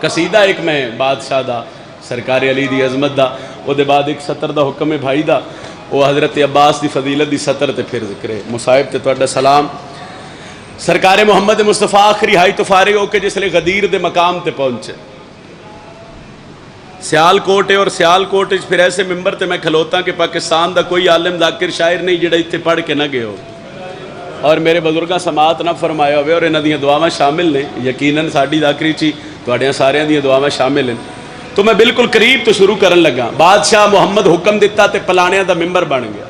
قصیدہ ایک میں بادشاہ دا سرکار علی دی عظمت دا، او دے بعد ایک سطر دا حکم ہے بھائی دا، وہ حضرت عباس دی فضیلت دی سطر تے پھر ذکر ہے مصائب تے تواڈا سلام۔ سرکار محمد مصطفیٰ آخری ہائی تو فارغ ہو کے جس لئے غدیر دے مقام تے پہنچے، سیال کوٹ ہے، اور سیال کوٹ پھر ایسے ممبر تے میں کھلوتا کہ پاکستان دا کوئی عالم ذاکر شاعر نہیں جڑا اتنے پڑھ کے نہ گئے ہو، اور میرے بزرگاں سماعت نہ فرمایا ہوئے، اور انہاں دیاں دعاواں شامل نے، یقیناً ساڈی ذاکری چی تواڈیاں ساریاں دیاں دعاواں شامل ہیں۔ تو میں بالکل قریب تو شروع کرن لگا، بادشاہ محمد حکم دیتا تے پلانیاں دا ممبر بن گیا،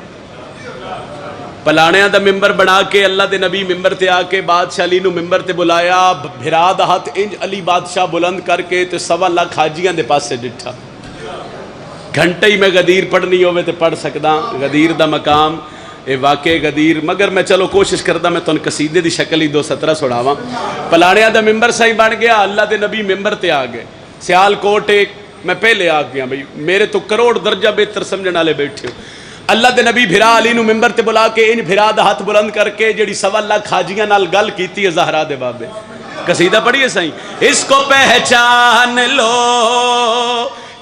پلانیاں دا ممبر بنا کے اللہ دے نبی ممبر تے آ کے بادشاہ علی نو ممبر تے بلایا، بھرا دا ہاتھ انج علی بادشاہ بلند کر کے تے 1.25 لاکھ حاجیاں دے پاسے ڈٹھا، گھنٹے ہی میں غدیر پڑھنی ہوئے تے پڑھ سکدا، غدیر دا مقام اے واقع غدیر، مگر میں چلو کوشش کردا میں تن قصیدے دی شکل ہی 2 سطرہ سناواں۔ پلانیاں دا ممبر صحیح بن گیا، اللہ دے نبی ممبر تے آ گئے، سیال کوٹ ایک میں پہلے آ گیا بھئی، میرے تو کروڑ درجہ بہتر سمجھن والے بیٹھے ہو۔ اللہ دے نبی بھرا علی نو ممبر تے بلا کے ان بھرا دا ہاتھ بلند کر کے جڑی 1.25 لاکھ حاجیاں نال گل کیتی ہے زہرا دے بابے، قصیدہ پڑھیے صحیح۔ اس کو پہچان لو،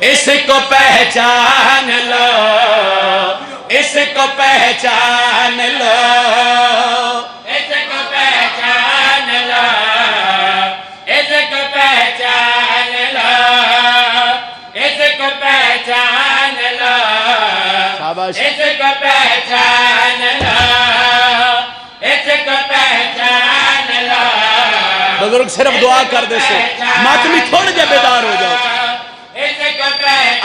اس کو پہچان لو، اس کو پہچان لو، اس کو پہچان لو، اس کو پہچان لو، اس کو پہچان لو، اس کو پہچان لو، اس کو پہچان لو۔ بزرگ صرف دعا کر دے سے ماتمی تھوڑے جے بیدار ہو جاؤ،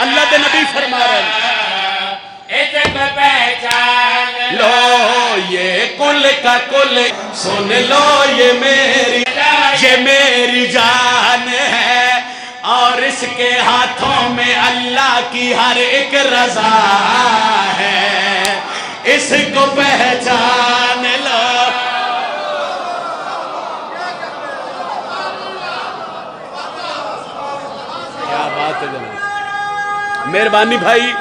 اللہ دے نبی فرما رہے ہیں اس کو پہچان لو، یہ کل کا کل سن لو، یہ میری جان ہے، اور اس کے ہاتھوں میں اللہ کی ہر ایک رضا ہے، اس کو پہچان لو۔ کیا بات ہے جناب، مہربانی بھائی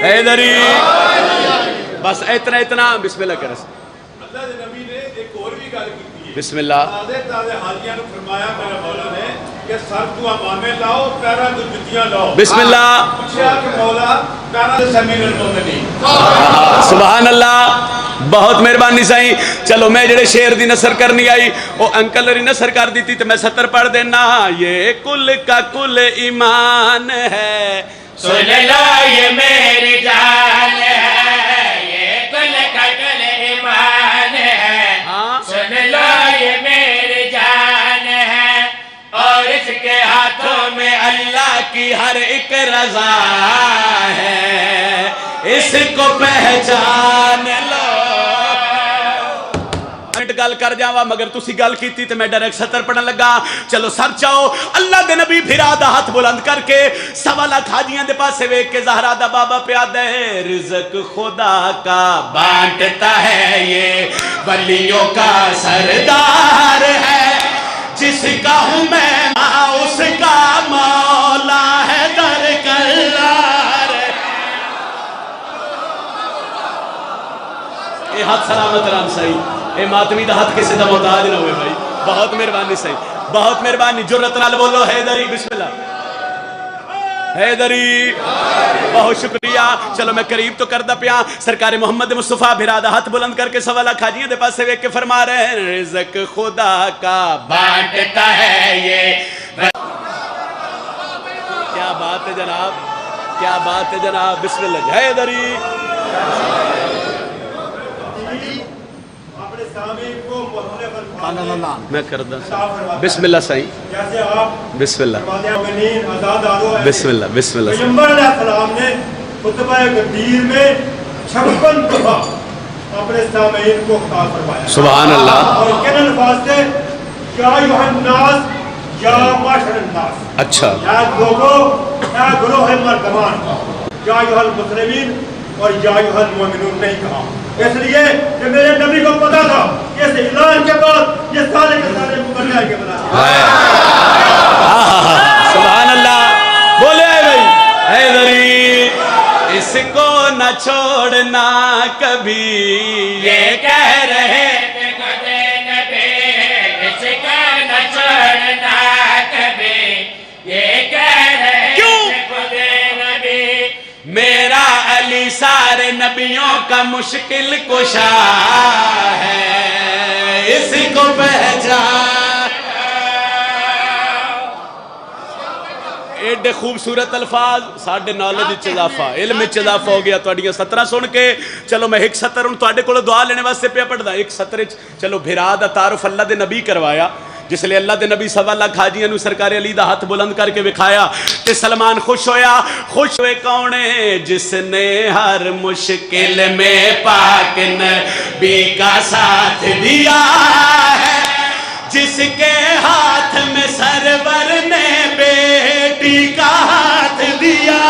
حیدری، بس اتنا بسم اللہ کرے۔ اللہ دے نبی نے ایک اور بھی گل کی ہے، بسم اللہ، تازے حاجیاں نو فرمایا میرے مولا نے کہ سر تو امامے لاؤ، پیرا تو جتیاں لاؤ۔ بسم اللہ، پوچھا کہ مولا پیرا تو سمیر المومنین۔ سبحان اللہ، بہت مہربانی سائیں۔ چلو میں جڑے شیر دی نثر کرنی آئی وہ انکل ری نثر کر دیتی تو میں سطر پڑھ دینا۔ یہ کل کا کل ایمان ہے، سن لو یہ میری جان ہے، یہ کل کا کل ایمان ہے، سن لو یہ میری جان ہے، اور اس کے ہاتھوں میں اللہ کی ہر ایک رضا ہے، اس کو پہچان لو۔ گل کر جاوا مگر تسی گل کیتی تے میں ڈائریکٹ سطر پڑھن لگا۔ چلو سر چاہو، اللہ دے نبی بھرا دا ہاتھ بلند کر کے 1.25 لاکھ حاجیاں دے پاسے ویکھ کے زہرا دا بابا پیادہ ہے، رزق خدا کا بانٹتا ہے، یہ ولیوں کا سردار ہے، جس کا ہوں میں اس کا مولا ہے در کلار۔ اے ہاتھ سلامت رام صحیح، اے ماتمی دا ہاتھ کسی دا محتاج نہ ہوئے بھائی، بہت مہربانی صحیح، بہت مہربانی۔ جرت نال بولو حیدری، بسم اللہ حیدری، بہت شکریہ۔ چلو میں قریب تو کردہ پیا، سرکار محمد مصطفیٰ بھرا دا ہاتھ بلند کر کے 1.25 لاکھ حاجیاں دے پاس سے ویک کے فرما رہے ہیں، رزق خدا کا بانٹتا ہے یہ۔ کیا بات ہے جناب، کیا بات ہے جناب، بسم اللہ حیدری۔ میں کردہ بسم اللہ صحیح، بسم اللہ بسم اللہ بسم اللہ۔ پیغمبر علیہ السلام نے خطبہ غدیر میں 56 دفعہ اپنے سامعین کو خطاب فرمایا، سبحان اللہ۔ اور کن الفاظ تھے، یا ایھا الناس یا معاشر الناس، اچھا، یا لوگوں، یا گروہ مردمان، یا ایھا المسلمین اور یا ایھا المؤمنون نہیں کہا، اس لیے کہ میرے نبی کو پتا تھا کہ اس اعلان کے بعد یہ سارے کے سارے مکر جائیں گے۔ سبحان اللہ، بولے بھائی حیدری، اس کو نہ چھوڑنا کبھی، یہ کہہ رہے تھے خود نبی، اس کو نہ چھوڑنا کبھی، नबियों का मुश्किल कुशा है, इसी को पहचान। एडे खूबसूरत अल्फाज, साढ़े नॉलेज च इजाफा, इल्म च इजाफा हो गया। तुहाडियां 17 सुन के चलो मैं एक सत्र हुण तुहाडे कोलों दुआ लेने वास्ते पिया पढ़दा। एक सत्र चलो भिरा दा तारुफ अल्लाह दे नबी करवाया, जिसले अल्लाह दे नबी 1.25 लाख हाजियां नूं सरकार अली दा हाथ बुलंद करके विखाया ते सलमान खुश होया। खुश हुए कौन है? जिसने हर मुश्किल में पाक नबी का साथ दिया है, जिसके हाथ में सरवर ने बेटी का हाथ दिया।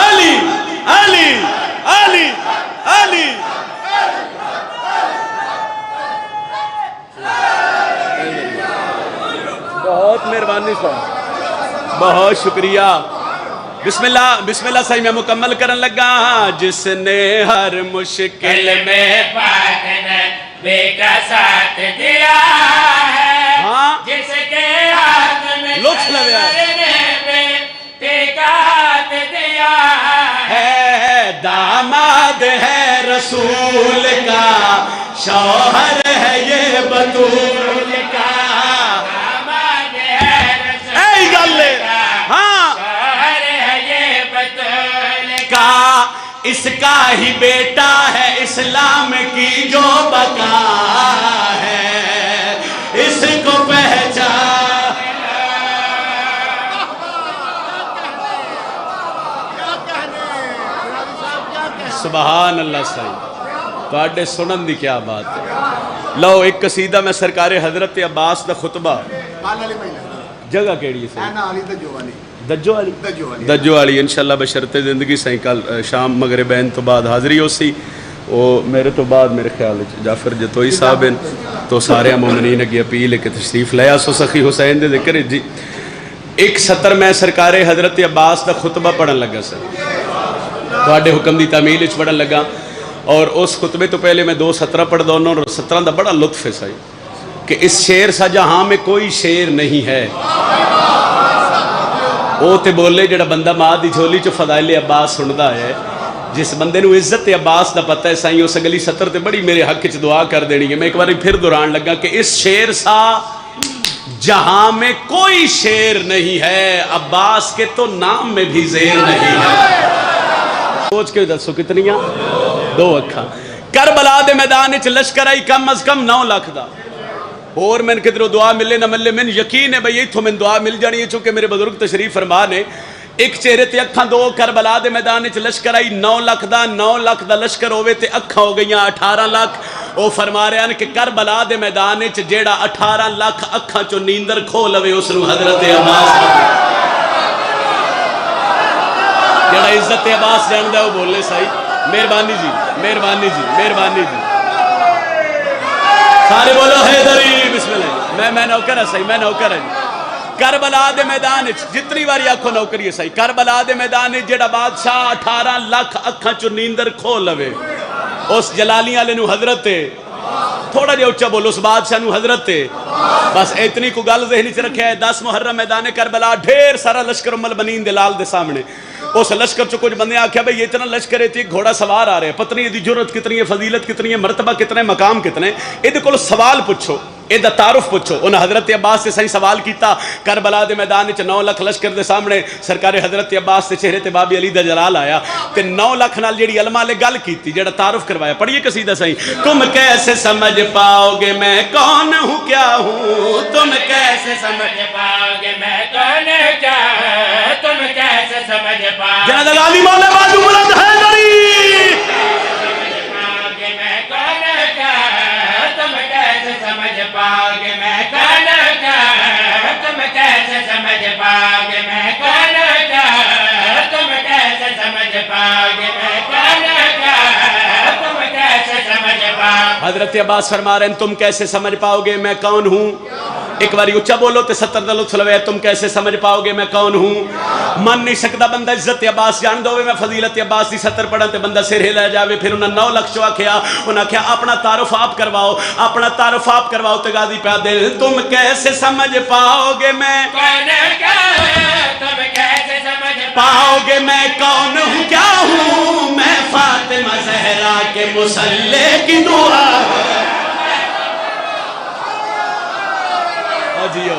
अली अली अली अली। बहुत मेहरबानी साहब, बहुत शुक्रिया। बिस्मिल्लाह बिस्मिल्लाह सही मैं मुकम्मल करन लगा। जिसने हर मुश्किल में पाक नबी का साथ दिया है, हाँ, जिसके हाथ में लुत्फ लगा बेटे का हाथ दिया है, दामाद है रसूल का, शौहर है ये बतूल का। दामाद है रसूल ऐ गल्ले, हाँ, शौहर है ये बतूल का, इसका ही बेटा है इस्लाम की जो बका है, इसको पहचान। सुबहान अल्लाह सही, तुहाडे सुनन दी क्या बात है। लो एक कसीदा मैं सरकारे हजरत अब्बास दा खुतबा, जगह केड़ी है? दज्जो वाली, दज्जो वाली इंशाअल्लाह बशरते जिंदगी सही कल शाम मगरिबैन तो बाद हाज़री होसी। वो मेरे तो बाद मेरे ख्याल जाफर जतोई साहब हैं, तो सारे मोमिनीन अगे अपील है कि तशरीफ लाया सो सखी हुसैन दे जिक्र जी। एक सत्र मैं सरकारे हजरत अब्बास दा खुतबा पढ़न लगा सर, तुहाडे हुक्म दी तामील विच पढ़न लगा। और उस खुतबे तो पहले मैं 2 सत्र पढ़दा हूं, और सत्रा दा बड़ा लुत्फ है सही कि इस शेर सा जहां में कोई शेर नहीं है। वो तो बोले जड़ा बंदा माँ की झोली च फदाइले अब्बास सुनता है, जिस बंदे नूं इज्जत अब्बास का पता है साईं, उस अगली सत्र ते बड़ी मेरे हक च दुआ कर देनी है। मैं एक बार फिर दोहरान लगा कि इस शेर सा जहां में कोई शेर नहीं है, अब्बास के तो नाम में भी जेर नहीं है। सोच के दसो कितनियां? 2 अखा। करबला दे मैदान च लश्कर आई कम अज कम 9 लाख दा। और मैंने किधरों दुआ मिले ना मिले, मैंने यकीन है भाई इतों मैंने दुआ मिल जानी है, चूंकि मेरे बुजुर्ग तशरीफ फरमा ने। एक चेहरे ते अखा 2, करबला दे मैदान च लश्कर आई 9 लाख दा। 9 लाख दा लश्कर होवे ते अखा हो गई 18 लाख। वो फरमा रहे हैं कि करबला दे मैदान च जेड़ा 18 लाख अखा चो नींदर खो लवे, उसनूं हजरत अब्बास जेड़ा इज्जत अब्बास जानदा वो बोले सही। मेहरबानी जी, मेहरबानी जी, मेहरबानी जी। सारे बोलो हैदरी बिस्मिल्लाह। मैं नौकर है सही, मैं नौकर है। करबला दे मैदान जितनी बारी आखो नौकरी है सही। करबला दे मैदान जेड़ा बादशाह 18 लाख अखा चो नींदर खो लवे, उस जलाली वाले नूं हजरत थोड़ा जिहा उच्चा बोलो, उस बादशाह नूं हजरत बस इतनी को गल ज़हन च रखिया है। 10 मुहर्रम मैदान करबला ढेर सारा लश्कर उम्मल बनीन दे लाल दे सामने। उस लश्कर चो कुछ बंदे आख्या भाई इतना लश्कर है, घोड़ा सवार आ रहे, पत्नी दी जुरत कितनी है, फजीलत कितनी है, मरतबा कितना है, मकाम कितने, इहदे कोल सवाल पुछो, ਇਹਦਾ तारुफ पुछो। उन्हें हजरत अब्बास से सही सवाल किया। करबला के मैदान 9 लाख लश्कर के सामने सरकार हजरत अब्बास के चेहरे ते बाबी अली दा जलाल आया, तो 9 लाख नाल जेड़ी अलमा ने गल की, जेड़ा तारुफ करवाया। पढ़िए कसीदा सही। तुम कैसे समझ पाओगे मैं कौन हूँ क्या हूँ, तुम कैसे समझ पाओगे मैं कौन क्या हूँ, तुम कैसे समझ पाओगे जना दलाली मौला बाजू बुलंद है गरी पाओगे मैं कौन क्या, तुम कैसे समझ पाओगे मैं कौन क्या, तुम कैसे समझ पाओगे मैं कौन क्या, तुम कैसे समझ पाओगे। हजरत अब्बास फरमा रहे हैं तुम कैसे समझ पाओगे मैं कौन हूँ। ایک باری اچھا بولو تے 70 دا لطف لوے تم کیسے سمجھ پاؤ گے میں کون ہوں من نہیں سکتا بندہ عزت عباس جان دو میں فضیلت عباس دی 70 پڑھن تے بندہ سر ہلا جاوے پھر انہاں 9 لکھ چوا کھیا انہاں کہا اپنا تعارف آپ کرواؤ اپنا تعارف آپ کرواؤ تے غازی پہ دل تم کیسے سمجھ پاؤ گے میں تم کیسے سمجھ پاؤ گے میں کون ہوں کیا ہوں میں فاطمہ زہرا کے مصلی کی دعا جیو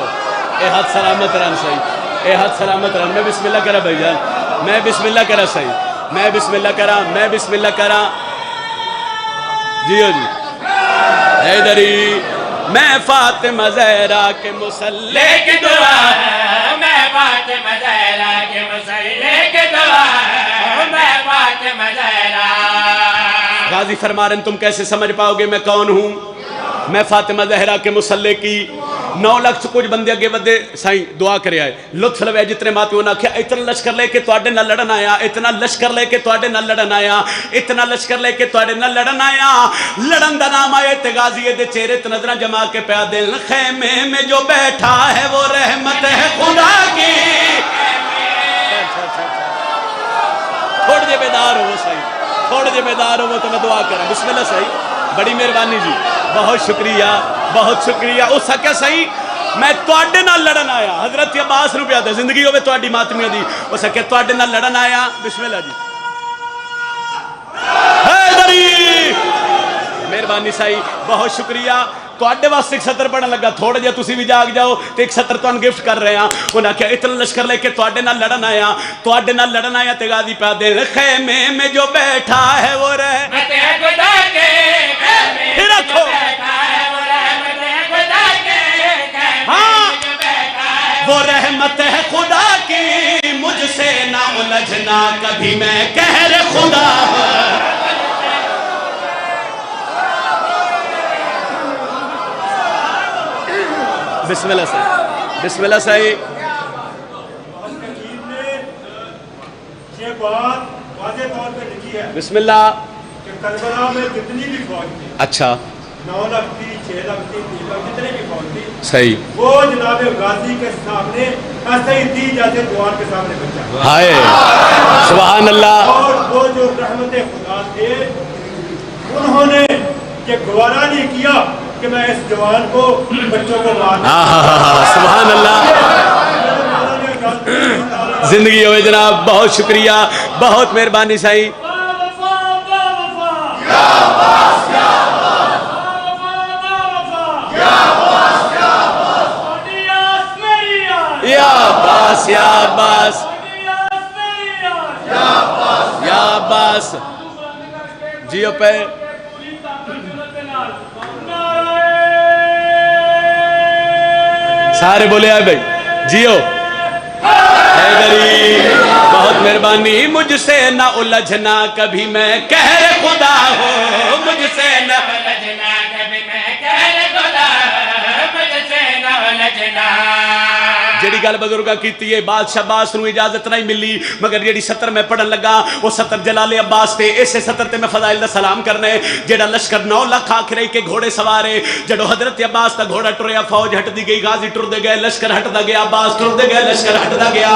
اے ہاتھ سلامت رہن صحیح اے ہاتھ سلامت رہن میں بسم اللہ کرا بھائی جان میں بسم اللہ کرا صحیح میں بسم اللہ کرا میں بسم اللہ کرا جیو جی حیدری میں فاطمہ زہرا کے مصلی کی دعا میں فاطمہ زہرا کے مصلی کی دعا میں فاطمہ زہرا غازی فرما رہے ہیں تم کیسے سمجھ پاؤ گے میں کون ہوں میں فاطمہ زہرا کے مصلی کی 9 لکھ کچھ بندے اگے ودے سائیں دعا کرے آئے لطف لوے جتنے ماتی ہونا کیا اتنا لشکر لے کے توڑے نہ لڑن آیا اتنا لشکر لے کے توڑے نہ لڑن آیا اتنا لشکر لے کے توڑے نہ لڑن آیا لڑن دا نام آئے تے غازی دے چہرے تے نظرہ جما کے پیا دل خیمے میں جو بیٹھا ہے وہ رحمت ہے خدا کی تھوڑ جے بیدار ہو وہ صحیح تھوڑ جے بیدار ہو وہ تو میں دعا کریں بسم اللہ صحیح بڑی مہربانی جی بہت شکریہ اس کیا صحیح میں توڑے نہ لڑن آیا حضرت عباس رو پیادا زندگی ہوئے توڑی ماتمیاں دی اس کیا توڑے نہ لڑن آیا بسم اللہ جی حیدری مہربانی صحیح بہت شکریہ توڑے واسطے ایک 70 پڑھنے لگا تھوڑا جا تسی بھی جاگ جاؤ تو ایک 70 تو ان گفٹ کر رہے ہیں انہاں کیا اتنا لشکر لے کے توڑے نہ لڑن آیا تے غازی پہ دل خیمے میں جو بیٹھا ہے وہ رحمت ہے خدا کے پھر رکھو وہ رحمت ہے خدا کی مجھ سے نہ الجھنا کبھی میں قہر خدا بسم اللہ صحیح بسم اللہ صحیح یہ بات واضح طور پہ لکھی ہے بسم اللہ کہ کربلا میں جتنی بھی فوج تھی اچھا 9 لکھ تھی 6 لکھ تھی 3 لکھ جتنے بھی فوج تھی صحیح وہ جناب غازی کے سامنے ایسے ہی تھی جیسے دوار کے سامنے بچہ ہائے سبحان اللہ اور وہ جو رحمت خدا تھے انہوں نے یہ گوارا نہیں کیا کہ میں اس جوان کو بچوں کو مارنا سبحان اللہ زندگی ہوئے جناب بہت شکریہ بہت مہربانی صحیح یا عباس یا عباس یا عباس جیو پہ سارے بولے آئے بھائی جیو حیدری بہت مہربانی مجھ سے نہ الجھنا کبھی میں قہر خدا ہو مجھ سے نہ الجھنا کبھی میں قہر خدا مجھ سے نہ الجھنا جیڑی گل بزرگاں کیتی ہے بادشاہ عباس نو اجازت نہیں ملی مگر جیڑی 70 میں پڑھن لگا وہ 70 جلال عباس تے اسے 70 تے میں فضائل دا سلام کرنے جیڑا لشکر 9 لکھ آکھرے کے گھوڑے سوارے جڑو حضرت عباس تا گھوڑا ٹریا فوج ہٹ دی گئی غازی ٹر دے گئے لشکر ہٹ دا گیا عباس ٹر دے گئے لشکر ہٹ دا گیا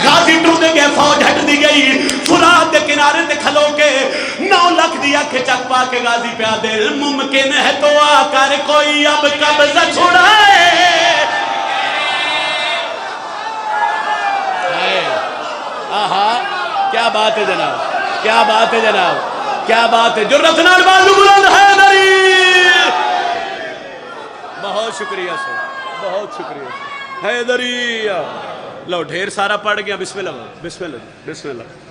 غازی ٹر دے گئے فوج ہٹ دی گئی فرات دے کنارے تے کھلو کے 9 لکھ دی آنکھیں چک پا کے غازی پہ دل ممکن ہے تو آ کر کوئی اب قبضہ چھڑائے کیا بات ہے جناب کیا بات ہے جناب کیا بات ہے جرت نال بازو بلند حیدری بہت شکریہ سر بہت شکریہ حیدری لو ڈھیر سارا پڑھ گیا بسم اللہ بسم اللہ بسم اللہ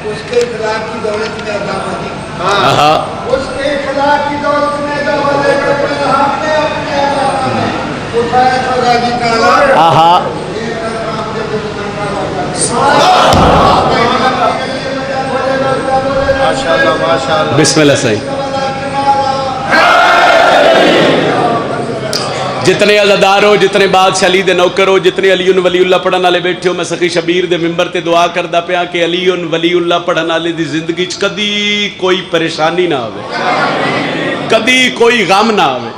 اس کے خلاف کی دولت میں عدالت اس کے خلاف کی دولت میں اپنے اٹھایا تھا غازی کالا بسم اللہ صحیح जितने अज़ादार हो, जितने बादशाह अली दे नौकर हो, जितने अलीउन वलीउल्लाह पढ़न वाले बैठे हो, मैं सखी शबीर दे मिंबर ते दुआ करदा पिया कि अलीउन वलीउल्लाह पढ़न वाले दी जिंदगी च कदी कोई परेशानी ना आवे, कदी कोई गम ना आवे।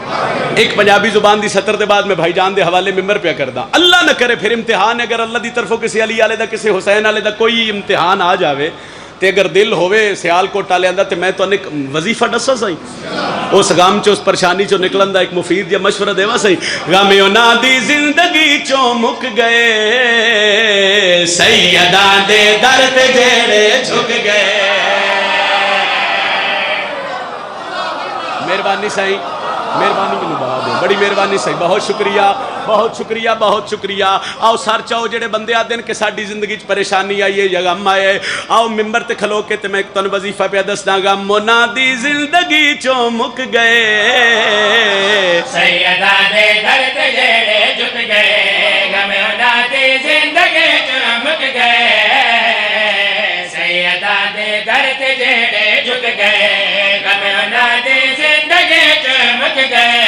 एक पंजाबी जुबान दी सतर के बाद मैं भाईजान दे हवाले मिंबर पे करदा, अल्लाह न करे फिर इम्तिहान अगर अल्लाह दी तरफों किसी अली वाले दा किसी हुसैन वाले दा कोई इम्तिहान आ जावे ते अगर दिल होवे सियालकोट वाले आंदा ते मैं तो एक वजीफा दसा सही उस गम च उस परेशानी चो निकलन दा एक मुफीद या मशवरा देवा सही। गम उन्हां दी जिंदगी चो मुक गए, सैयदा दे दर ते जेड़े झुक गए। मेहरबानी साईं, मेहरबानी मैनू बहा दे, बड़ी मेहरबानी सही, बहुत शुक्रिया, बहुत शुक्रिया, बहुत शुक्रिया। आओ सर चाहो जेडे बंदे आते कि साडी जिंदगी च परेशानी आई है या गम आए, आओ मिंबर ते खलो के ते मैं तुहानू वजीफा पे दसदा। गम उन्हां दी जिंदगी चो मुक गए, सैयदा दे दर ते जेड़े झुक गए, गम उन्हां दी जिंदगी चो मुक गए, सैयदा दे दर ते जेड़े झुक गए, गम उन्हां दी जिंदगी चो मुक गए,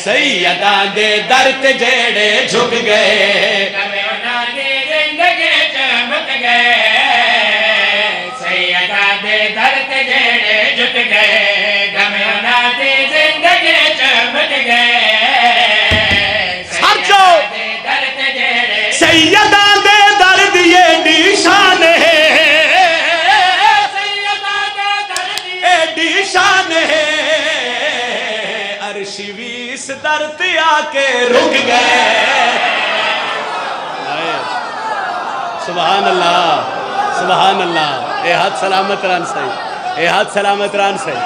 सैयदा दे दर ते जेड़े झुक गए, गम उन्हां दी जिंदगी चो मुक गए, सैयदा दे दर ते जेड़े झुक गए, गम उन्हां दी जिंदगी चो मुक गए, सच्चो दे दर ते जेड़े सैयदा दे दर दिए निशान है, सैयदा दे दर दी एडी शान है, अर्श भी इस दर ते आके रुक गए। सुभान अल्लाह, सुभान अल्लाह। ए हाथ सलामत रान सही, ए हाथ सलामत रान सही।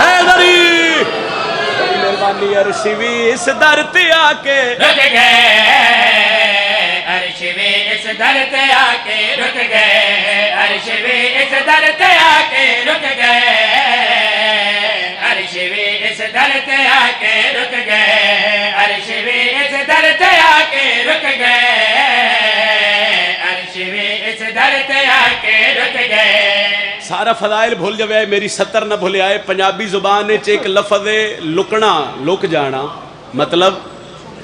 हैदरी बड़ी मेहरबानी, अर्श भी इस दर ते आके रुक गए, अर्श भी इस दर ते आके रुक गए, अर्श भी इस दर ते आके रुक गए, अर्श भी इस दर ते आके रुक गए, अर्श भी इस दर ते आके रुक गए, अर्श भी इस दर ते आके रुक गए। सारा फजाइल भूल जावे, मेरी सतर न भूल आए। पंजाबी जुबान च एक लफज है लुकना, लुक जाना, मतलब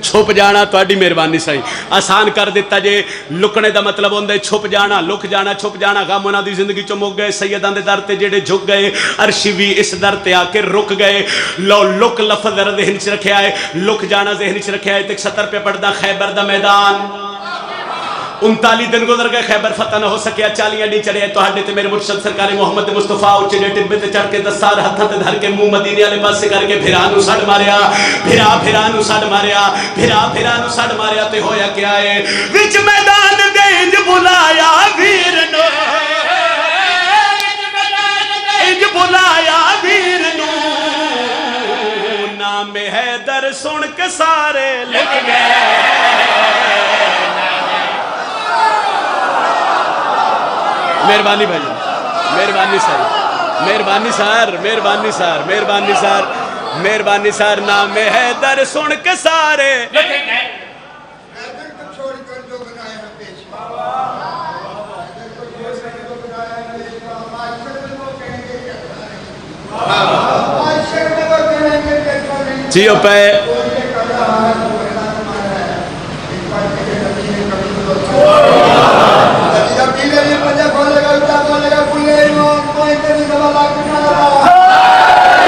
छुप जाना। तुहाडी मेहरबानी सही आसान कर दिता जे। लुकने का मतलब होंदा है छुप जाना, लुक जाना, छुप जाना। गम उन्हां दी जिंदगी चो मुक गए, सैयदां दे दर ते जेड़े झुक गए, अर्श भी इस दर ते आके रुक गए। लो लुक लफज ज़हन च रखिया है, लुक जाना ज़हन च रखिया है। ते सतर पे पढ़दा खैबर दा मैदान 39 दिन गुजर गए, खैबर फतह न हो सकिया, 40 डी चढ़े तुहाडे ते मेरे मुर्शद सरकार मोहम्मद मुस्तफा उच्चे टिब्बे ते चढ़ के दस्तार हत्थां ते धर के मुंह मदीने वाले पासे करके फिरा नू सड़ मारिया, फिरा नू सड़ मारिया, फिरा नू सड़ मारिया। ते होया क्या है विच मैदान दे इंज बुलाया वीर नो, इंज बुलाया वीर नू, नाम हैदर सुन के सारे लुट गए। मेहरबानी भाई, मेहरबानी सर, मेहरबानी सर, मेहरबानी सर, मेहरबानी सर, मेहरबानी सर। नाम हैदर सुन के सारे रुक गए। हैदर को छोड़कर जो बनाया है पेशवा, हैदर को छोड़कर जो बनाया है पेशवा, माशर में वो कहेंगे क्या नहीं, माशर में वो कहेंगे क्या नहीं। जियो पे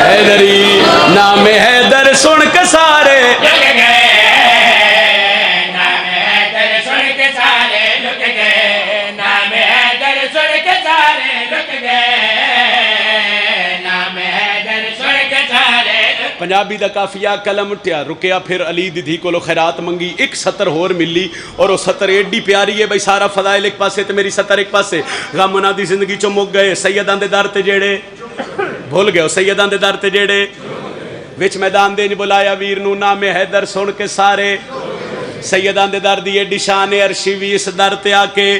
हैदरी, नाम हैदर सुन के सारे रुक गए, नाम हैदर सुन के सारे रुक गए, नाम हैदर सुन के सारे रुक गए, नाम हैदर सुन के सारे रुक। पंजाबी दा काफिया कलम उठ्या रुकिया, फिर अली दी धी कोलो खैरात मंगी, एक सतर होर मिली और वो सतर एडी प्यारी है बई सारा फजाइल एक पासे ते मेरी सतर एक पासे। गम उन्हां दी जिंदगी चो मुक गए, सैयदां दे दर ते जेड़े भूल गए, सैयदां दे दर ते जेड़े विच मैदान दे बुलाया वीर नू, नाम हैदर सुन के सारे। सैयदां दे दर दी एडी शान है, अर्शी भी इस दर ते आके।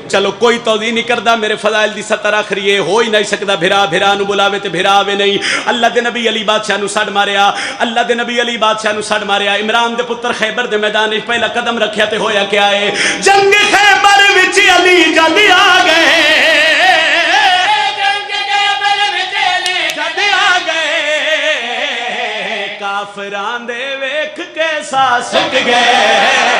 चलो कोई तौदी नहीं करता, मेरे फजाइल दी सतर आखरी है, हो ही नहीं सकता। भिरा नू बुलावे ते भिरा आवे नहीं। अल्लाह दे नबी अली बादशाह नू सड़ मारिया, अल्लाह दे नबी अली बादशाह नू सड़ मारिया। इमरान दे पुत्र खैबर दे मैदान में पहला कदम रखिया ते होया क्या है, जंग खैबर विच अली जल आ गए, जंग खैबर विच अली जल आ गए। काफरां दे वेख के सासक गए।